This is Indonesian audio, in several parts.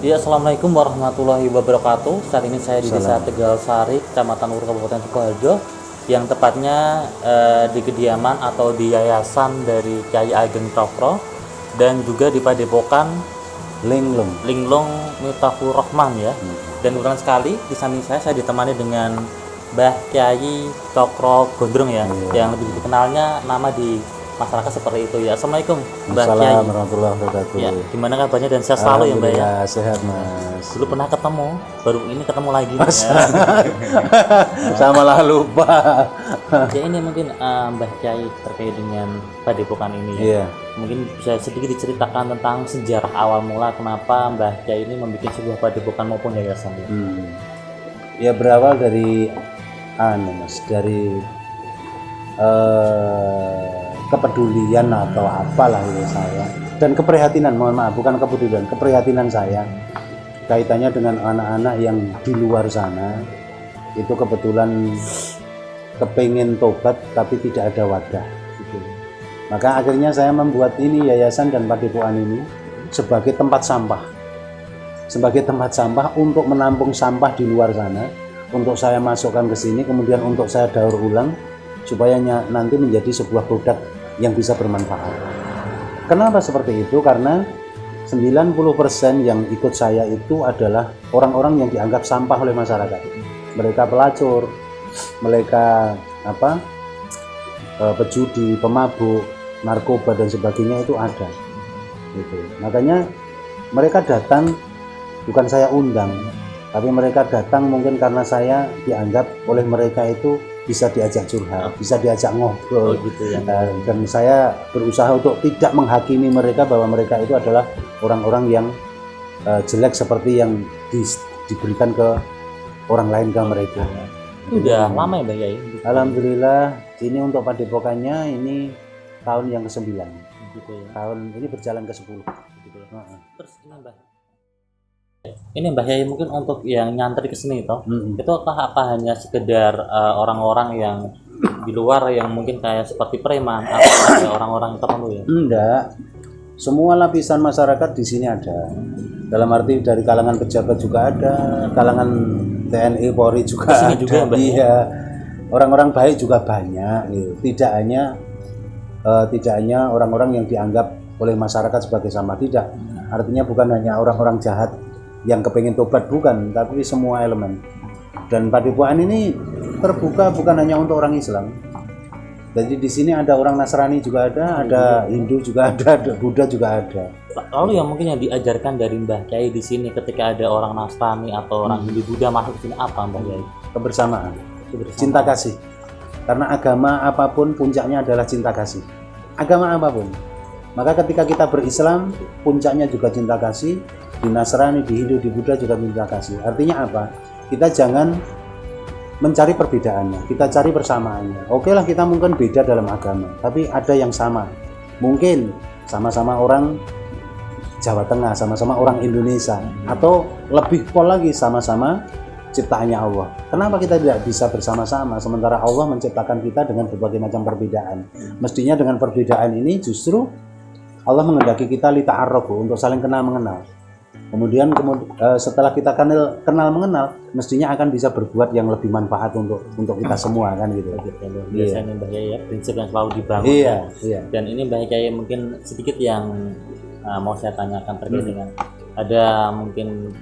Ya, Assalamualaikum warahmatullahi wabarakatuh. Saat ini saya di Desa Tegal Sari, Kecamatan Wur, Kabupaten Sukoharjo, yang tepatnya di kediaman atau di yayasan dari Kyai Ageng Cokro dan juga di Padepokan Linglung Miftahul Rahman ya. Dan kebetulan sekali di samping saya ditemani dengan Mbah Kyai Cokro Gondrong ya, yang lebih dikenalnya nama di masyarakat seperti itu ya. Assalamualaikum Mbah Kyai. Assalamualaikum warahmatullahi wabarakatuh. Ya, gimana kabarnya dan sehat selalu ya Mbak ya? Sehat Mas. Dulu pernah ketemu, baru ini ketemu lagi nih, ya. Sama lah lupa. Ya ini mungkin Mbah Kyai terkait dengan Padepokan ini ya. Iya. Mungkin bisa sedikit diceritakan tentang sejarah awal mula kenapa Mbah Kyai ini membuat sebuah padepokan maupun yayasan ya. Ya berawal dari Mas, dari kepedulian atau apalah itu saya, dan keprihatinan, mohon maaf, bukan kepedulian, keprihatinan saya kaitannya dengan anak-anak yang di luar sana itu kebetulan kepingin tobat tapi tidak ada wadah gitu. Maka akhirnya saya membuat ini yayasan dan padepokan ini sebagai tempat sampah untuk menampung sampah di luar sana, untuk saya masukkan ke sini, kemudian untuk saya daur ulang supaya nanti menjadi sebuah produk yang bisa bermanfaat. Kenapa seperti itu? Karena 90% yang ikut saya itu adalah orang-orang yang dianggap sampah oleh masyarakat. Mereka pelacur, mereka pejudi, pemabuk, narkoba dan sebagainya itu ada. Gitu. Makanya mereka datang, bukan saya undang, tapi mereka datang mungkin karena saya dianggap oleh mereka itu bisa diajak curhat, bisa diajak ngobrol gitu ya. Dan saya berusaha untuk tidak menghakimi mereka bahwa mereka itu adalah orang-orang yang jelek seperti yang diberikan ke orang lain ke mereka. Udah lama ya Mbak Kyai? Alhamdulillah, ini untuk padepokannya ini tahun yang ke-9 gitu ya. Tahun ini berjalan ke-10 gitu ya. Terus ini Mbah Kyai mungkin untuk yang nyantri ke sini itu apa hanya sekedar orang-orang yang di luar yang mungkin kayak seperti preman atau kayak orang-orang tertentu ya? Enggak, semua lapisan masyarakat di sini ada. Dalam arti dari kalangan pejabat juga ada, kalangan TNI Polri juga ada. Juga, iya, orang-orang baik juga banyak. Gitu. Tidak hanya orang-orang yang dianggap oleh masyarakat sebagai sampah, tidak. Artinya bukan hanya orang-orang jahat yang kepengen tobat, bukan, tapi semua elemen. Dan padepokan ini terbuka bukan hanya untuk orang Islam. Jadi di sini ada orang Nasrani juga ada Hindu juga ada Buddha juga ada. Lalu yang mungkin yang diajarkan dari Mbah Kyai di sini ketika ada orang Nasrani atau orang Hindu Buddha masuk ke sini apa Mbah Kyai? Kebersamaan, cinta kasih. Karena agama apapun puncaknya adalah cinta kasih. Agama apapun. Maka ketika kita berislam, puncaknya juga cinta kasih. Di Nasrani, di Hindu, di Buddha juga cinta kasih. Artinya apa? Kita jangan mencari perbedaannya, kita cari persamaannya. Oke lah, kita mungkin beda dalam agama, tapi ada yang sama. Mungkin sama-sama orang Jawa Tengah, sama-sama orang Indonesia, atau lebih pol lagi sama-sama ciptaannya Allah. Kenapa kita tidak bisa bersama-sama sementara Allah menciptakan kita dengan berbagai macam perbedaan? Mestinya dengan perbedaan ini justru Allah menghendaki kita lita'arrafu, untuk saling kenal mengenal. Kemudian setelah kita kenal mengenal, mestinya akan bisa berbuat yang lebih manfaat untuk kita semua kan gitu. Biasanya Mbah Kyai ya, prinsip yang selalu dibangun. Iya. Dan ini Mbah Kyai mungkin sedikit yang mau saya tanyakan terkait dengan ada mungkin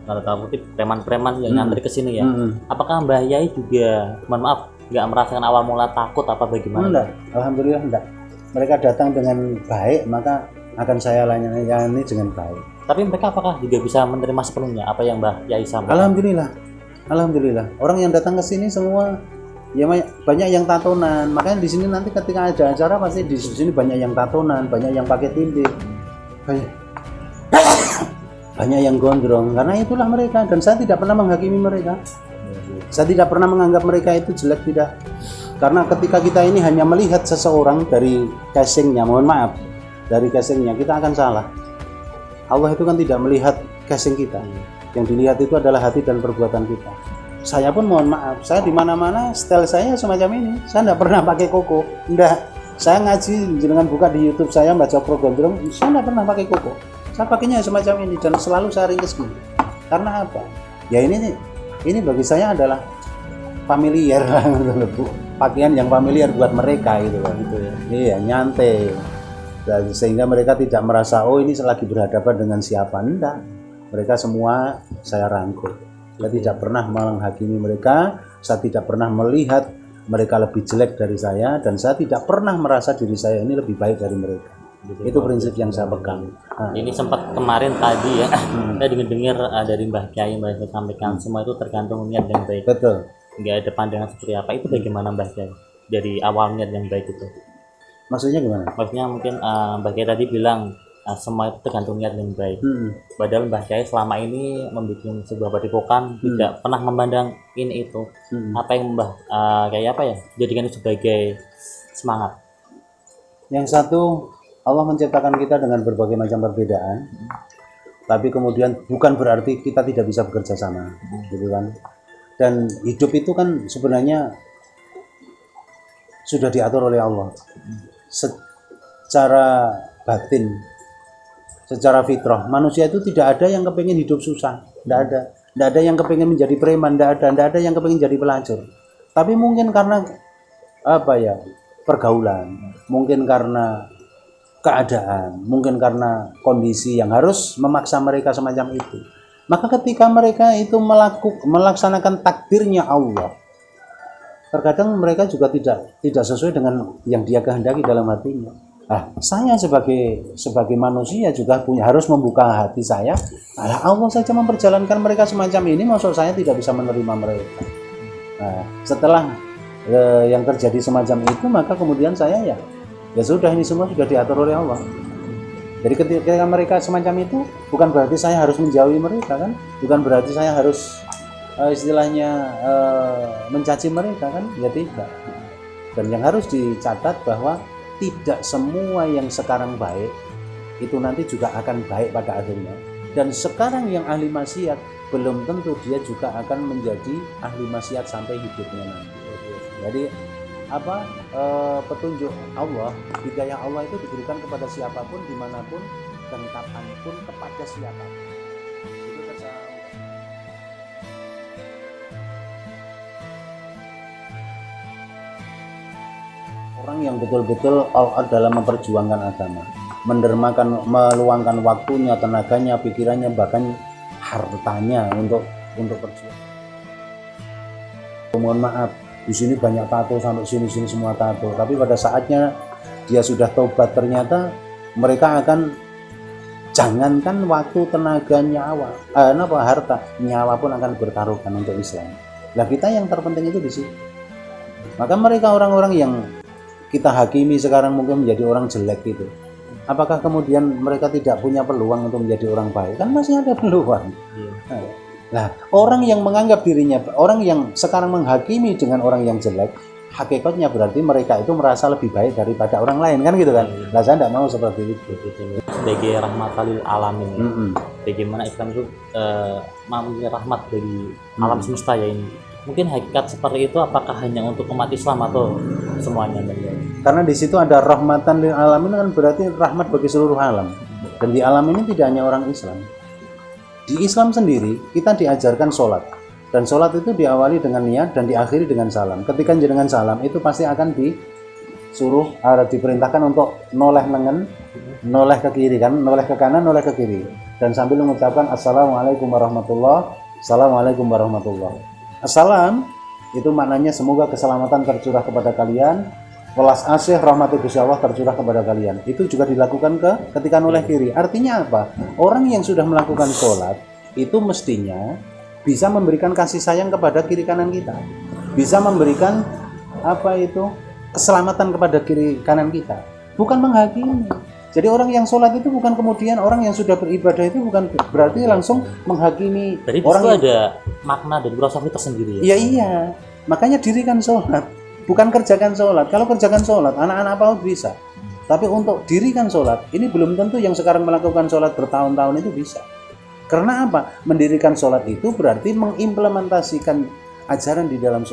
tanda kutip preman-preman yang nyantri ke sini ya. Apakah Mbah Kyai juga, mohon maaf, nggak merasakan awal mula takut apa bagaimana? Enggak, alhamdulillah enggak. Mereka datang dengan baik, maka akan saya layani dengan baik. Tapi mereka apakah juga bisa menerima sepenuhnya apa yang Mbah Kyai sampaikan? Alhamdulillah. Orang yang datang ke sini semua ya banyak yang tatonan. Makanya di sini nanti ketika ada acara pasti di sini banyak yang tatonan, banyak yang pakai tindih, banyak yang gondrong. Karena itulah mereka, dan saya tidak pernah menghakimi mereka. Saya tidak pernah menganggap mereka itu jelek, tidak. Karena ketika kita ini hanya melihat seseorang dari casingnya, mohon maaf, dari casingnya kita akan salah. Allah itu kan tidak melihat casing kita. Yang dilihat itu adalah hati dan perbuatan kita. Saya pun mohon maaf, saya di mana-mana style saya semacam ini. Saya tidak pernah pakai koko. Enggak. Saya ngaji dengan buka di YouTube saya baca Cokro Gondrong, saya tidak pernah pakai koko. Saya pakainya semacam ini dan selalu saya ringkes gini. Karena apa? Ya ini bagi saya adalah familiar lah Bu. Pakaian yang familiar buat mereka gitu loh. Gitu ya. Iya, nyantai. Dan sehingga mereka tidak merasa oh ini lagi berhadapan dengan siapa. Enggak. Mereka semua saya rangkul. Saya tidak pernah menghakimi mereka, saya tidak pernah melihat mereka lebih jelek dari saya, dan saya tidak pernah merasa diri saya ini lebih baik dari mereka. Itu prinsip yang saya pegang. Ini sempat kemarin tadi ya, saya dengar dari Mbah Kiai Mbah Kiai sampaikan semua itu tergantung niat yang baik. Betul. Nggak ada pandangan seperti apa, itu bagaimana Mbah Kiai dari awal niat yang baik itu? Maksudnya gimana? Maksudnya mungkin Mbah Kiai tadi bilang semua itu tergantung niat yang baik. Padahal Mbah Kiai selama ini membuat sebuah padepokan tidak pernah memandang ini itu. Apa yang Mbah kayak apa ya? Jadikan itu sebagai semangat. Yang satu, Allah menciptakan kita dengan berbagai macam perbedaan, tapi kemudian bukan berarti kita tidak bisa bekerja sama, gitu kan? Dan hidup itu kan sebenarnya sudah diatur oleh Allah secara batin, secara fitrah. Manusia itu tidak ada yang kepengen hidup susah, tidak ada yang kepengen menjadi preman, tidak ada yang kepengen jadi pelacur. Tapi mungkin karena apa ya, pergaulan, mungkin karena keadaan, mungkin karena kondisi yang harus memaksa mereka semacam itu. Maka ketika mereka itu melaksanakan takdirnya Allah, terkadang mereka juga tidak sesuai dengan yang Dia kehendaki dalam hatinya. Saya sebagai manusia juga harus membuka hati saya. Allah saja memperjalankan mereka semacam ini, maksud saya tidak bisa menerima mereka. Setelah yang terjadi semacam itu, maka kemudian saya ya sudah, ini semua sudah diatur oleh Allah. Jadi ketika mereka semacam itu, bukan berarti saya harus menjauhi mereka kan, bukan berarti saya harus istilahnya mencaci mereka kan, ya tidak. Dan yang harus dicatat bahwa tidak semua yang sekarang baik itu nanti juga akan baik pada akhirnya. Dan sekarang yang ahli maksiat belum tentu dia juga akan menjadi ahli maksiat sampai hidupnya nanti. Jadi petunjuk Allah, hidayah Allah itu diberikan kepada siapapun, dimanapun, dan kapanpun, kepada siapapun. Itu orang yang betul-betul all out dalam memperjuangkan agama, meluangkan waktunya, tenaganya, pikirannya, bahkan hartanya untuk berjuang. Mohon maaf, di sini banyak tato, sampai sini semua tato, tapi pada saatnya dia sudah tobat, ternyata mereka akan, jangankan waktu, tenaga, nyawa, harta, nyawa pun akan bertaruhkan untuk Islam. Nah, kita yang terpenting itu di sini. Maka mereka orang-orang yang kita hakimi sekarang mungkin menjadi orang jelek itu, apakah kemudian mereka tidak punya peluang untuk menjadi orang baik? Kan masih ada peluang. Nah, orang yang menganggap dirinya, orang yang sekarang menghakimi dengan orang yang jelek, hakikatnya berarti mereka itu merasa lebih baik daripada orang lain, kan gitu kan? Nah, saya tidak mau seperti itu. Sebagai rahmatan lil alamin, bagaimana Islam itu memberi rahmat bagi alam semesta ya ini. Mungkin hakikat seperti itu apakah hanya untuk umat Islam atau semuanya? Karena di situ ada rahmatan lil alamin, kan berarti rahmat bagi seluruh alam. Dan di alam ini tidak hanya orang Islam. Di Islam sendiri kita diajarkan sholat, dan sholat itu diawali dengan niat dan diakhiri dengan salam. Ketika dengan salam itu pasti akan diperintahkan untuk noleh lengan, noleh ke kiri kan, noleh ke kanan, noleh ke kiri, dan sambil mengucapkan assalamualaikum warahmatullah, assalamualaikum warahmatullah. Assalam itu maknanya semoga keselamatan tercurah kepada kalian, welas asih rahmat Gusti Allah tercurah kepada kalian. Itu juga dilakukan ketika noleh kiri. Artinya apa? Orang yang sudah melakukan sholat itu mestinya bisa memberikan kasih sayang kepada kiri kanan kita, bisa memberikan keselamatan kepada kiri kanan kita, bukan menghakimi. Jadi orang yang sholat itu bukan kemudian orang yang sudah beribadah itu bukan berarti langsung menghakimi. Jadi orang itu ada makna dan filosofi tersendiri ya? Iya, makanya dirikan sholat, bukan kerjakan sholat. Kalau kerjakan sholat, anak-anak PAUD bisa. Tapi untuk dirikan sholat, ini belum tentu yang sekarang melakukan sholat bertahun-tahun itu bisa. Karena apa? Mendirikan sholat itu berarti mengimplementasikan ajaran di dalam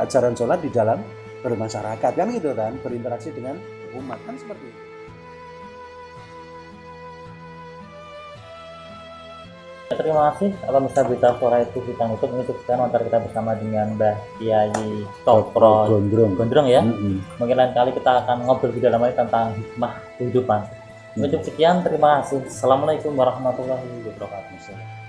ajaran sholat di dalam bermasyarakat, kan gitu kan, berinteraksi dengan umat, kan seperti itu. terima kasih. Pemirsa Berita Suara itu kita nutup. Ini sekian wawancara kita bersama dengan Mbah Kiai Cokro Gondrong ya. Mungkin lain kali kita akan ngobrol lebih dalam lagi tentang hikmah kehidupan. Cukup sekian, terima kasih. Assalamualaikum warahmatullahi wabarakatuh.